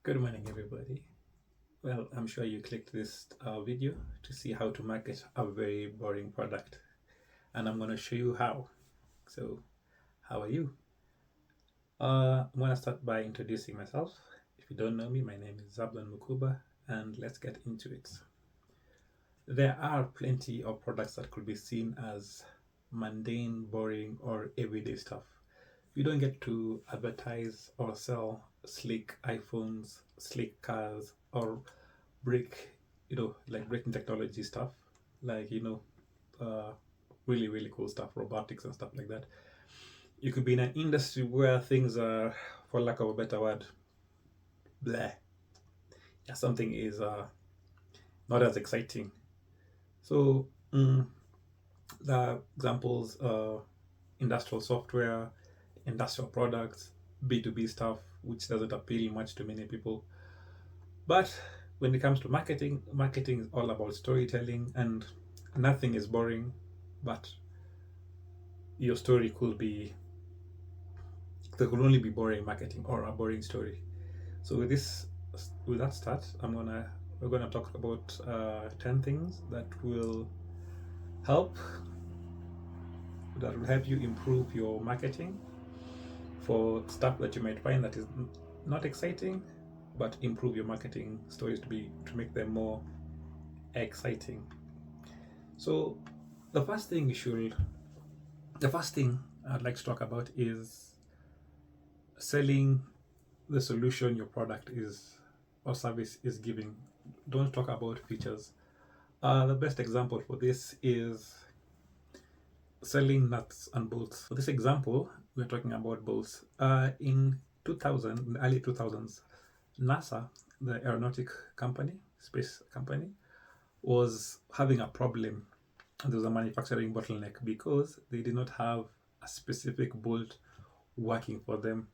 Good morning, everybody. Well, I'm sure you clicked this video to see how to market a very boring product, and I'm going to show you how. So, how are you? I'm going to start by introducing myself. If you don't know me, my name is Zablon Mukuba, and let's get into it. There are plenty of products that could be seen as mundane, boring, or everyday stuff. You don't get to advertise or sell sleek iPhones, sleek cars, or break, like breaking technology stuff, like, uh, really cool stuff, robotics and stuff like that. You could be in an industry where things are, for lack of a better word, bleh. Yeah, something is not as exciting. So, the examples industrial software, industrial products, B2B stuff, which doesn't appeal much to many people. But when it comes to marketing is all about storytelling, and nothing is boring, but your story could be, there could only be boring marketing or a boring story. So with that start, we're gonna talk about 10 things help that will help you improve your marketing for stuff that you might find that is not exciting, but improve your marketing stories to make them more exciting. So the first thing I'd like to talk about is selling the solution your product is or service is giving. Don't talk about features. The best example for this is selling nuts and bolts. For this example, we're talking about bolts. In the early 2000s, NASA, the aeronautic company, space company, was having a problem. There was a manufacturing bottleneck because they did not have a specific bolt working for them.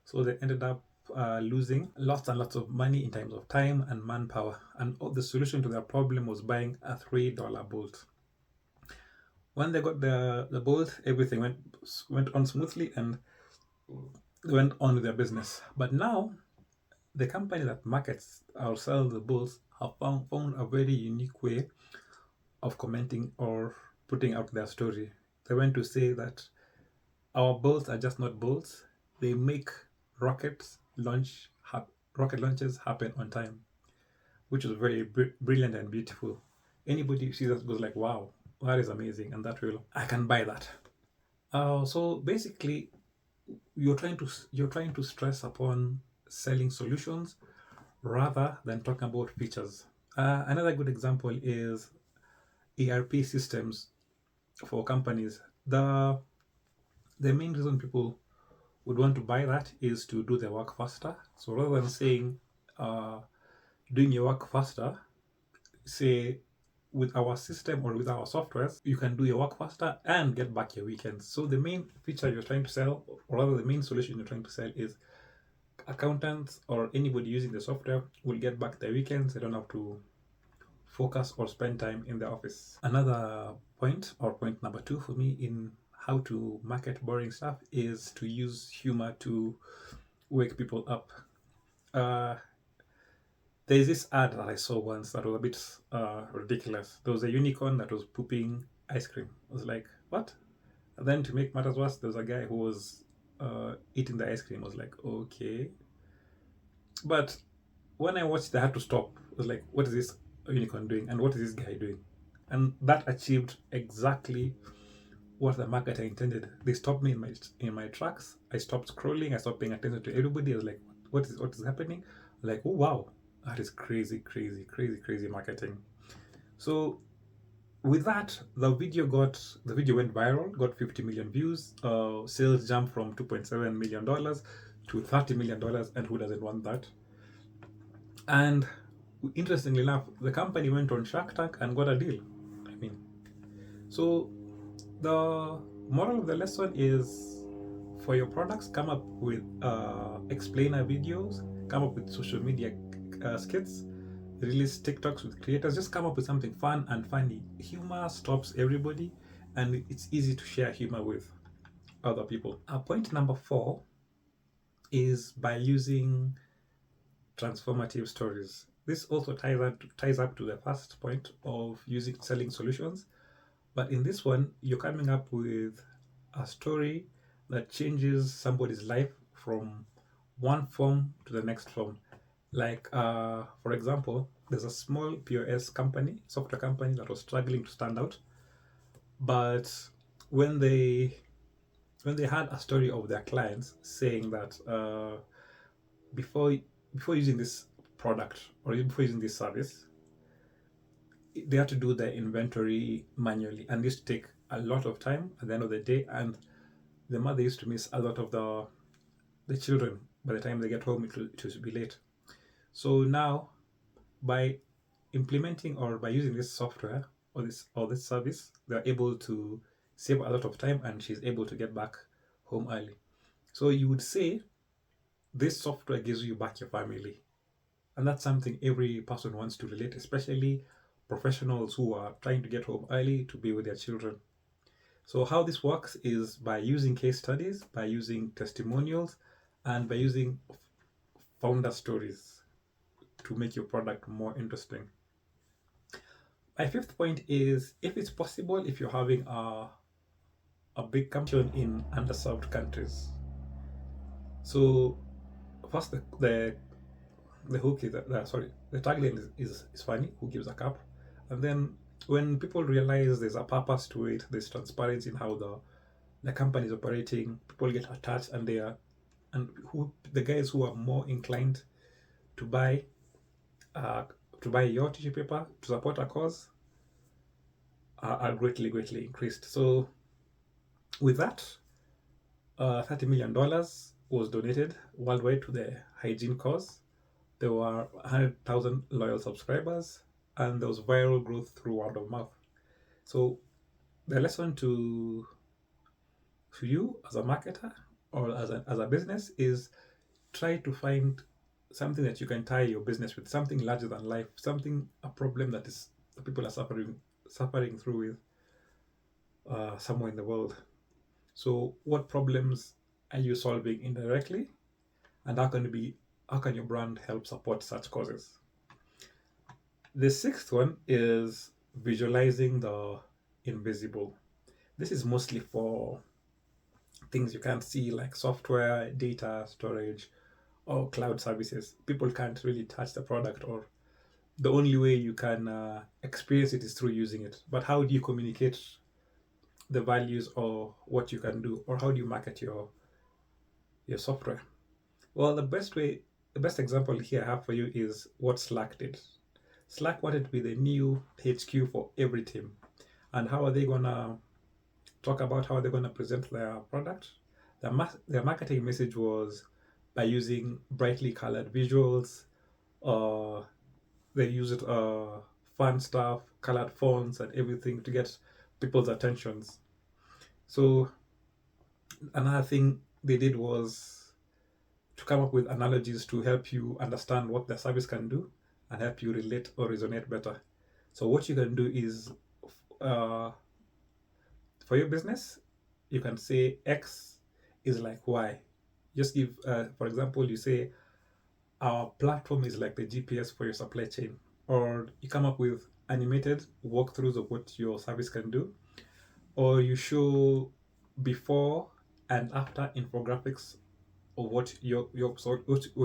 So they ended up losing lots and lots of money in terms of time and manpower. And the solution to their problem was buying a $3 bolt. When they got the bolt, everything went on smoothly and they went on with their business. But now, the company that markets or sells the bolts have found a very unique way of commenting or putting out their story. They went to say that our bolts are just not bolts; they make rocket launches happen on time, which is very brilliant and beautiful. Anybody who sees that goes like, "Wow, that is amazing," and I can buy that. So basically, you're trying to stress upon selling solutions rather than talking about features. Another good example is ERP systems for companies. The main reason people would want to buy that is to do their work faster. So rather than saying doing your work faster, say with our system or with our softwares, you can do your work faster and get back your weekends. So the main feature you're trying to sell, or rather the main solution you're trying to sell, is accountants or anybody using the software will get back their weekends. They don't have to focus or spend time in the office. Another point, or point number 2 for me in how to market boring stuff, is to use humor to wake people up. There's this ad that I saw once that was a bit ridiculous. There was a unicorn that was pooping ice cream. I was like, what? And then to make matters worse, there was a guy who was eating the ice cream. I was like, okay. But when I watched, I had to stop. I was like, what is this unicorn doing? And what is this guy doing? And that achieved exactly what the marketer intended. They stopped me in my tracks. I stopped scrolling. I stopped paying attention to everybody. I was like, what is happening? Like, oh wow, that is crazy marketing. So with that, the video went viral, got 50 million views. Sales jumped from $2.7 million to $30 million, and who doesn't want that? And interestingly enough, the company went on Shark Tank and got a deal. I mean, so the moral of the lesson is, for your products, come up with explainer videos, come up with social media skits, release TikToks with creators. Just come up with something fun and funny. Humor stops everybody, and it's easy to share humor with other people. Point number 4 is by using transformative stories. This also ties up to the first point of selling solutions. But in this one, you're coming up with a story that changes somebody's life from one form to the next form. Like, for example, there's a small POS company, software company that was struggling to stand out. But when they had a story of their clients saying that before before using this product or before using this service, they had to do their inventory manually, and this used to take a lot of time at the end of the day, and the mother used to miss a lot of the children. By the time they get home, it will be late. So now, by implementing or by using this software or this service, they're able to save a lot of time, and she's able to get back home early. So you would say this software gives you back your family, and that's something every person wants to relate, especially professionals who are trying to get home early to be with their children. So how this works is by using case studies, by using testimonials, and by using founder stories to make your product more interesting. My fifth point is, if it's possible, if you're having a big campaign in underserved countries. So first, the hook is the tagline is funny. Who gives a cup? And then when people realize there's a purpose to it, there's transparency in how the company is operating, people get attached, and the guys who are more inclined to buy your tissue paper to support a cause are greatly increased. So with that, $30 million was donated worldwide to the hygiene cause. There were 100,000 loyal subscribers, and there was viral growth through word of mouth. So the lesson to you as a marketer or as a business is, try to find something that you can tie your business with, something larger than life, a problem that people are suffering through with somewhere in the world. So what problems are you solving indirectly, and how can your brand help support such causes? The sixth one is visualizing the invisible. This is mostly for things you can't see, like software, data storage, or cloud services. People can't really touch the product, or the only way you can experience it is through using it. But how do you communicate the values or what you can do, or how do you market your software? Well, the best example here I have for you is what Slack did. Slack wanted to be the new HQ for every team. And how are they gonna talk about how they're gonna present their product? Their marketing message was by using brightly colored visuals. They used fun stuff, colored fonts, and everything to get people's attentions. So another thing they did was to come up with analogies to help you understand what the service can do and help you relate or resonate better. So what you can do is, for your business, you can say X is like Y. Just give, for example, you say our platform is like the GPS for your supply chain, or you come up with animated walkthroughs of what your service can do, or you show before and after infographics of what your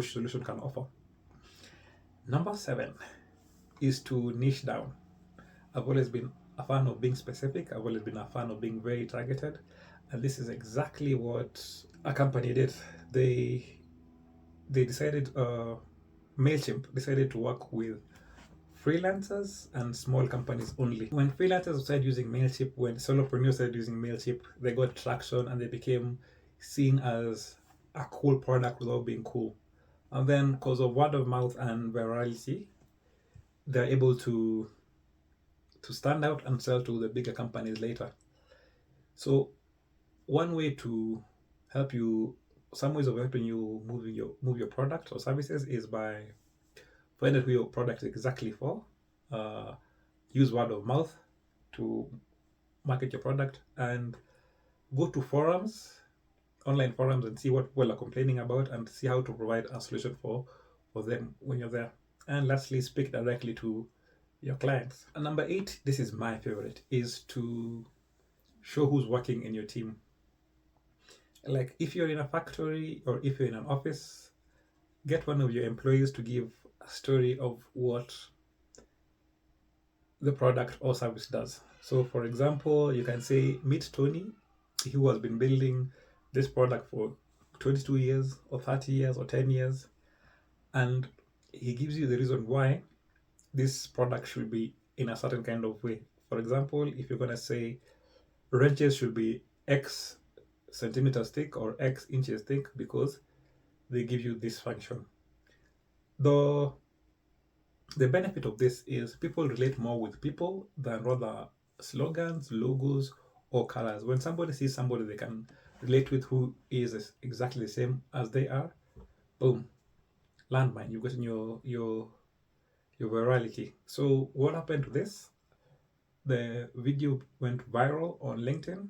solution can offer. Number 7 is to niche down. I've always been a fan of being specific. I've always been a fan of being very targeted, and this is exactly what a company did. They decided, MailChimp decided to work with freelancers and small companies only. When freelancers started using MailChimp, when solopreneurs started using MailChimp, they got traction and they became seen as a cool product without being cool. And then, because of word of mouth and virality, they're able to stand out and sell to the bigger companies later. So one way to help you, some ways of helping you move your product or services is by find out who your product is exactly for. Use word of mouth to market your product, and go to forums, online forums, and see what people are complaining about, and see how to provide a solution for for them when you're there. And lastly, speak directly to your clients. And number 8, this is my favorite, is to show who's working in your team. Like if you're in a factory or if you're in an office, get one of your employees to give a story of what the product or service does. So for example, you can say, meet Tony, who has been building this product for 22 years or 30 years or 10 years. And he gives you the reason why this product should be in a certain kind of way. For example, if you're going to say wrenches should be X centimeters thick or X inches thick because they give you this function. The benefit of this is people relate more with people than rather slogans, logos, or colors. When somebody sees somebody they can relate with who is exactly the same as they are, boom, landmine, you've gotten your virality. So what happened to this? The video went viral on LinkedIn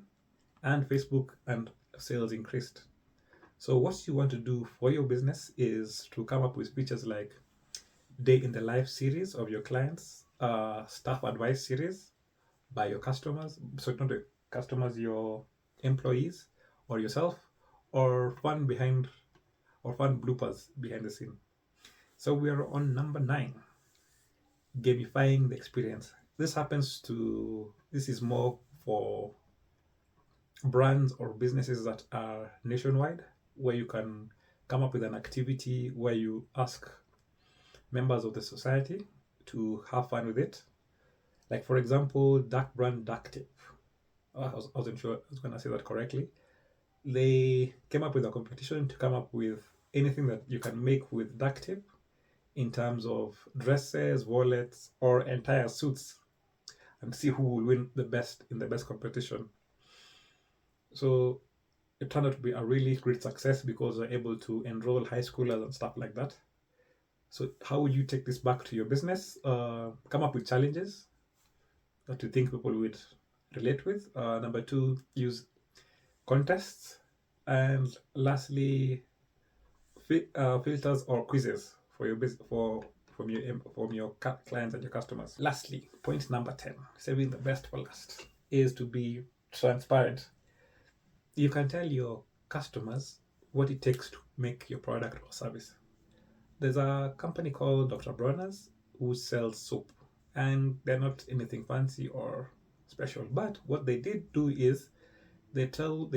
and Facebook, and sales increased. So what you want to do for your business is to come up with features like day in the life series of your clients, staff advice series by your customers, so not the customers, your employees or yourself, or fun bloopers behind the scene. So we are on number 9, gamifying the experience. This is more for brands or businesses that are nationwide, where you can come up with an activity where you ask members of the society to have fun with it. Like for example, Duck Brand Duct Tape. I wasn't sure I was going to say that correctly. They came up with a competition to come up with anything that you can make with duct tape in terms of dresses, wallets, or entire suits, and see who will win the best in the best competition. So it turned out to be a really great success because they're able to enroll high schoolers and stuff like that. So how would you take this back to your business? Come up with challenges that you think people would relate with. Number 2, use contests. And lastly, filters or quizzes for your business, from your clients and your customers. Lastly, point number 10, saving the best for last, is to be transparent. You can tell your customers what it takes to make your product or service. There's a company called Dr. Bronner's who sells soap, and they're not anything fancy or special, but what they did do is they told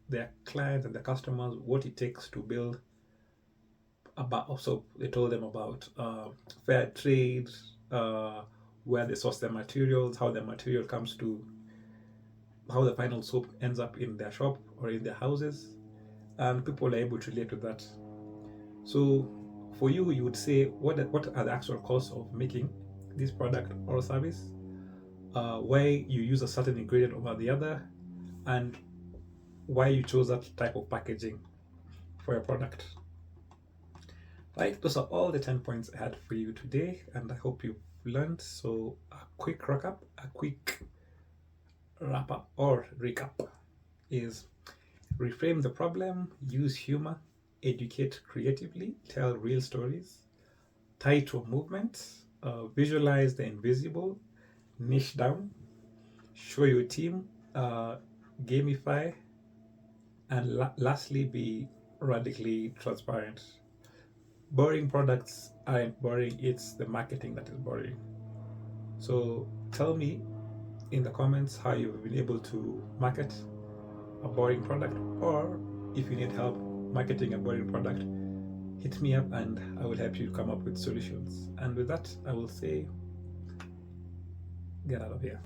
their clients and their customers what it takes to build a bar of soap. They told them about fair trade, where they source their materials, how the material comes to, how the final soap ends up in their shop or in their houses, and people are able to relate to that. So for you would say, what are the actual costs of making this product or service, why you use a certain ingredient over the other, and why you chose that type of packaging for your product. Right, those are all the 10 points I had for you today, and I hope you've learned. So a quick wrap-up or recap is: reframe the problem, use humor, educate creatively, tell real stories, tie to a movement, visualize the invisible, niche down, show your team, gamify, and lastly, be radically transparent. Boring products aren't boring, it's the marketing that is boring. So tell me in the comments how you've been able to market a boring product, or if you need help marketing a boring product, hit me up and I will help you come up with solutions. And with that, I will say, get out of here.